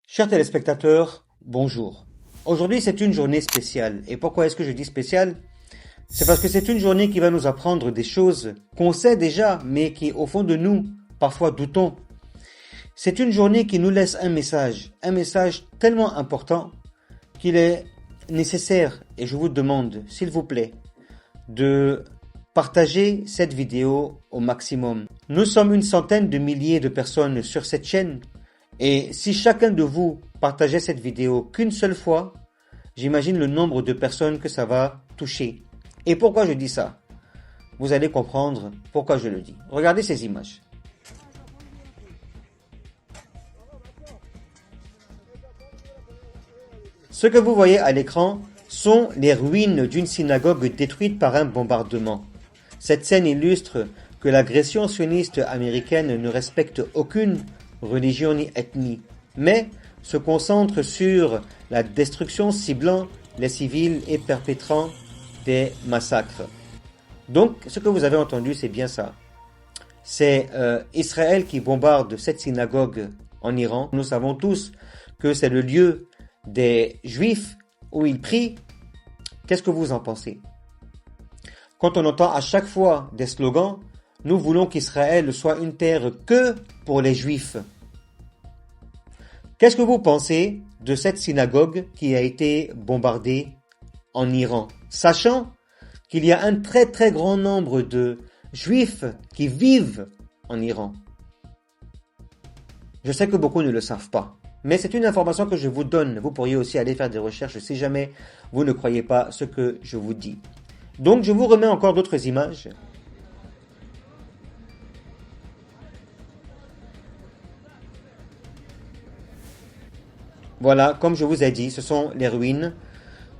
Chers téléspectateurs, bonjour. Aujourd'hui, c'est une journée spéciale. Et pourquoi est-ce que je dis spéciale? C'est parce que c'est une journée qui va nous apprendre des choses qu'on sait déjà, mais qui, au fond de nous, parfois doutons. C'est une journée qui nous laisse un message tellement important qu'il est nécessaire, et je vous demande, s'il vous plaît, de partager cette vidéo au maximum. Nous sommes une centaine de milliers de personnes sur cette chaîne. Et si chacun de vous partageait cette vidéo qu'une seule fois, j'imagine le nombre de personnes que ça va toucher. Et pourquoi je dis ça? Vous allez comprendre pourquoi je le dis. Regardez ces images. Ce que vous voyez à l'écran sont les ruines d'une synagogue détruite par un bombardement. Cette scène illustre que l'agression sioniste américaine ne respecte aucune religion ni ethnie, mais se concentre sur la destruction ciblant les civils et perpétrant des massacres. Donc, ce que vous avez entendu, c'est bien ça. C'est Israël qui bombarde cette synagogue en Iran. Nous savons tous que c'est le lieu des Juifs où ils prient. Qu'est-ce que vous en pensez? Quand on entend à chaque fois des slogans, nous voulons qu'Israël soit une terre que pour les Juifs. Qu'est-ce que vous pensez de cette synagogue qui a été bombardée en Iran, sachant qu'il y a un très très grand nombre de Juifs qui vivent en Iran? Je sais que beaucoup ne le savent pas, mais c'est une information que je vous donne. Vous pourriez aussi aller faire des recherches si jamais vous ne croyez pas ce que je vous dis. Donc je vous remets encore d'autres images. Voilà, comme je vous ai dit, ce sont les ruines.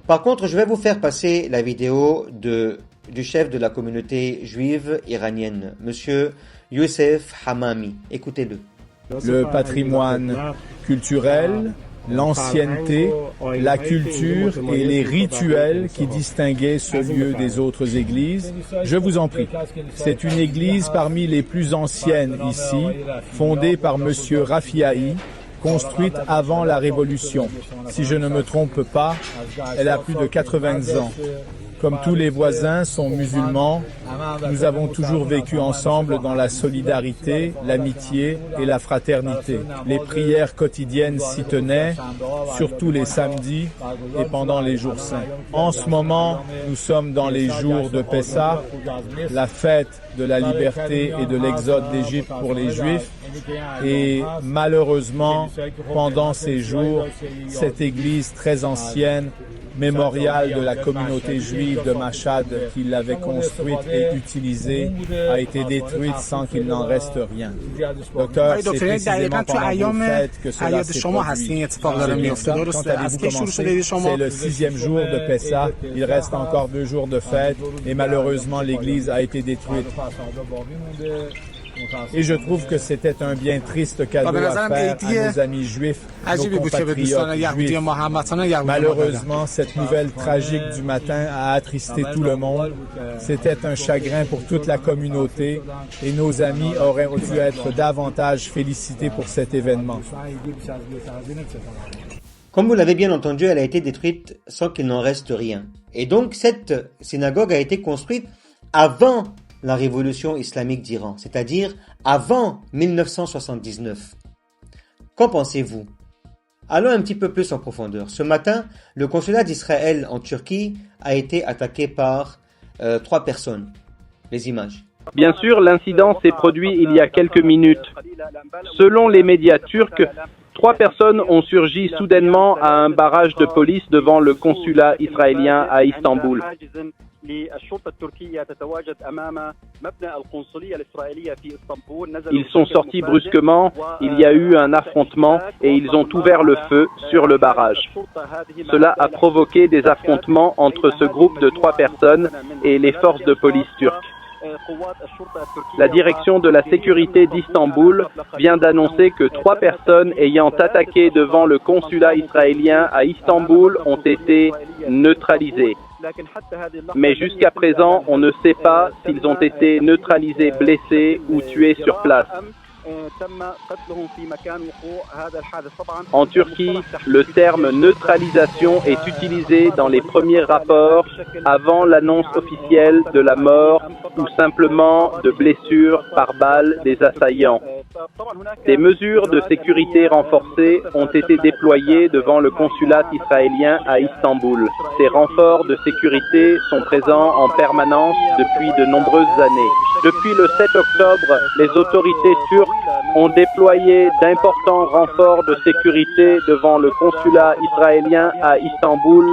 Par contre, je vais vous faire passer la vidéo du chef de la communauté juive iranienne, Monsieur Youssef Hamami. Écoutez-le. Le patrimoine culturel, l'ancienneté, la culture et les rituels qui distinguaient ce lieu des autres églises. Je vous en prie. C'est une église parmi les plus anciennes ici, fondée par Monsieur Rafiahi, construite avant la Révolution. Si je ne me trompe pas, elle a plus de 80 ans. Comme tous les voisins sont musulmans, nous avons toujours vécu ensemble dans la solidarité, l'amitié et la fraternité. Les prières quotidiennes s'y tenaient, surtout les samedis et pendant les jours saints. En ce moment, nous sommes dans les jours de Pessah, la fête de la liberté et de l'exode d'Égypte pour les Juifs. Et malheureusement, pendant ces jours, cette église très ancienne, mémorial de la communauté juive de Mashhad qui l'avait construite et utilisée, a été détruite sans qu'il n'en reste rien. Docteur, c'est précisément pendant vos fêtes que cela s'est produit. Quand avez-vous commencé? C'est le 6e jour de Pessah. Il reste encore 2 jours de fête et malheureusement l'église a été détruite. Et je trouve que c'était un bien triste cadeau à faire à nos amis juifs, nos compatriotes juifs. Malheureusement, cette nouvelle tragique du matin a attristé tout le monde. C'était un chagrin pour toute la communauté et nos amis auraient dû être davantage félicités pour cet événement. Comme vous l'avez bien entendu, elle a été détruite sans qu'il n'en reste rien. Et donc, cette synagogue a été construite avant la révolution islamique d'Iran, c'est-à-dire avant 1979. Qu'en pensez-vous? Allons un petit peu plus en profondeur. Ce matin, le consulat d'Israël en Turquie a été attaqué par 3 personnes. Les images. Bien sûr, l'incident s'est produit il y a quelques minutes. Selon les médias turcs, 3 personnes ont surgi soudainement à un barrage de police devant le consulat israélien à Istanbul. Ils sont sortis brusquement, il y a eu un affrontement et ils ont ouvert le feu sur le barrage. Cela a provoqué des affrontements entre ce groupe de 3 personnes et les forces de police turques. La direction de la sécurité d'Istanbul vient d'annoncer que 3 personnes ayant attaqué devant le consulat israélien à Istanbul ont été neutralisées. Mais jusqu'à présent, on ne sait pas s'ils ont été neutralisés, blessés ou tués sur place. En Turquie, le terme neutralisation est utilisé dans les premiers rapports avant l'annonce officielle de la mort ou simplement de blessures par balle des assaillants. Des mesures de sécurité renforcées ont été déployées devant le consulat israélien à Istanbul. Ces renforts de sécurité sont présents en permanence depuis de nombreuses années. Depuis le 7 octobre, les autorités turques ont déployé d'importants renforts de sécurité devant le consulat israélien à Istanbul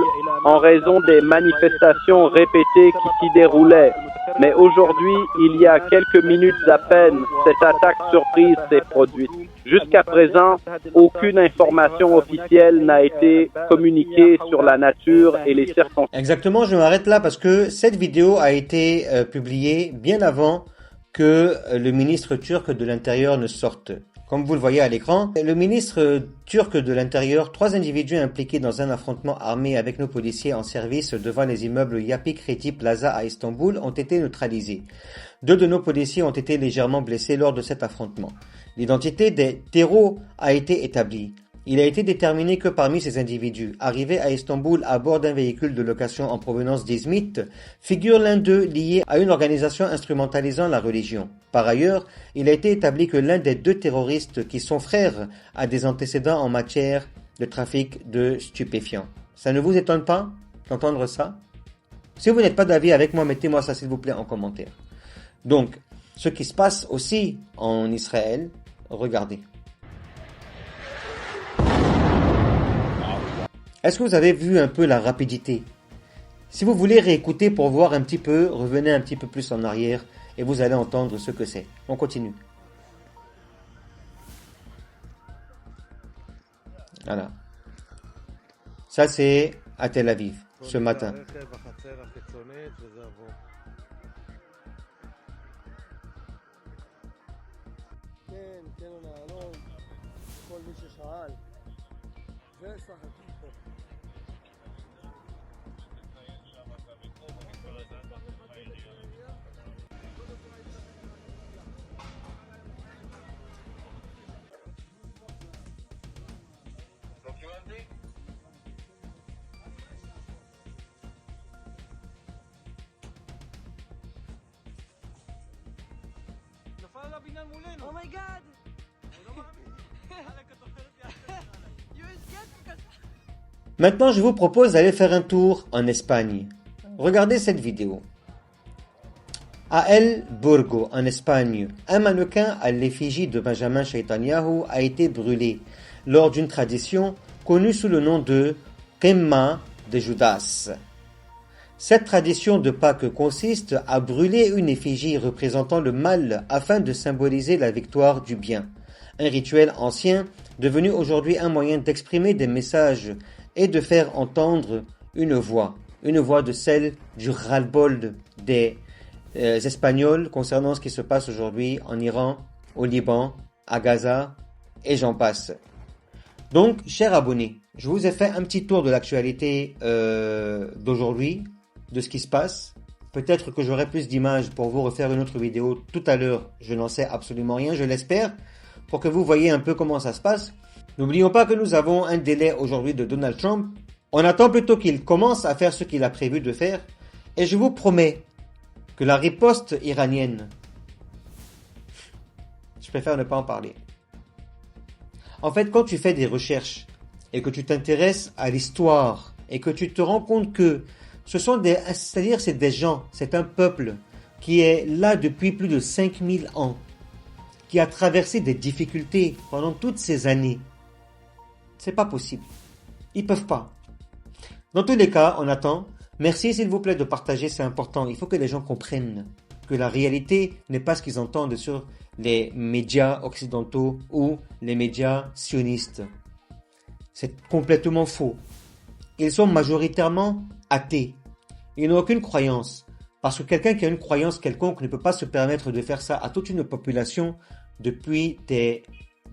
en raison des manifestations répétées qui s'y déroulaient. Mais aujourd'hui, il y a quelques minutes à peine, cette attaque surprise s'est produite. Jusqu'à présent, aucune information officielle n'a été communiquée sur la nature et les circonstances. Exactement, je m'arrête là parce que cette vidéo a été publiée bien avant que le ministre turc de l'Intérieur ne sorte. Comme vous le voyez à l'écran, le ministre turc de l'Intérieur, 3 individus impliqués dans un affrontement armé avec nos policiers en service devant les immeubles Yapı Kredi Plaza à Istanbul ont été neutralisés. 2 de nos policiers ont été légèrement blessés lors de cet affrontement. L'identité des terreaux a été établie. Il a été déterminé que parmi ces individus, arrivés à Istanbul à bord d'un véhicule de location en provenance d'Izmit, figure l'un d'eux lié à une organisation instrumentalisant la religion. Par ailleurs, il a été établi que l'un des 2 terroristes qui sont frères a des antécédents en matière de trafic de stupéfiants. Ça ne vous étonne pas d'entendre ça? Si vous n'êtes pas d'avis avec moi, mettez-moi ça s'il vous plaît en commentaire. Donc, ce qui se passe aussi en Israël, regardez. Est-ce que vous avez vu un peu la rapidité? Si vous voulez réécouter pour voir un petit peu, revenez un petit peu plus en arrière et vous allez entendre ce que c'est. On continue. Voilà. Ça c'est à Tel Aviv, ce matin. Oh my god! Maintenant, je vous propose d'aller faire un tour en Espagne. Regardez cette vidéo. À El Burgo, en Espagne, un mannequin à l'effigie de Benjamin Netanyahu a été brûlé lors d'une tradition connue sous le nom de Quema de Judas. Cette tradition de Pâques consiste à brûler une effigie représentant le mal afin de symboliser la victoire du bien. Un rituel ancien devenu aujourd'hui un moyen d'exprimer des messages et de faire entendre une voix de celle du ras-le-bol des Espagnols concernant ce qui se passe aujourd'hui en Iran, au Liban, à Gaza et j'en passe. Donc, chers abonnés, je vous ai fait un petit tour de l'actualité d'aujourd'hui, de ce qui se passe. Peut-être que j'aurai plus d'images pour vous refaire une autre vidéo tout à l'heure. Je n'en sais absolument rien, je l'espère, pour que vous voyez un peu comment ça se passe. N'oublions pas que nous avons un délai aujourd'hui de Donald Trump. On attend plutôt qu'il commence à faire ce qu'il a prévu de faire. Et je vous promets que la riposte iranienne, je préfère ne pas en parler. En fait, quand tu fais des recherches et que tu t'intéresses à l'histoire et que tu te rends compte que c'est des gens, c'est un peuple qui est là depuis plus de 5000 ans, qui a traversé des difficultés pendant toutes ces années. C'est pas possible. Ils peuvent pas. Dans tous les cas, on attend. Merci s'il vous plaît de partager, c'est important. Il faut que les gens comprennent que la réalité n'est pas ce qu'ils entendent sur les médias occidentaux ou les médias sionistes. C'est complètement faux. Ils sont majoritairement athées. Ils n'ont aucune croyance. Parce que quelqu'un qui a une croyance quelconque ne peut pas se permettre de faire ça à toute une population depuis des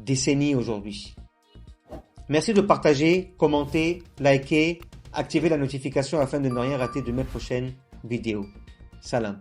décennies aujourd'hui. Merci de partager, commenter, liker, activer la notification afin de ne rien rater de mes prochaines vidéos. Salam.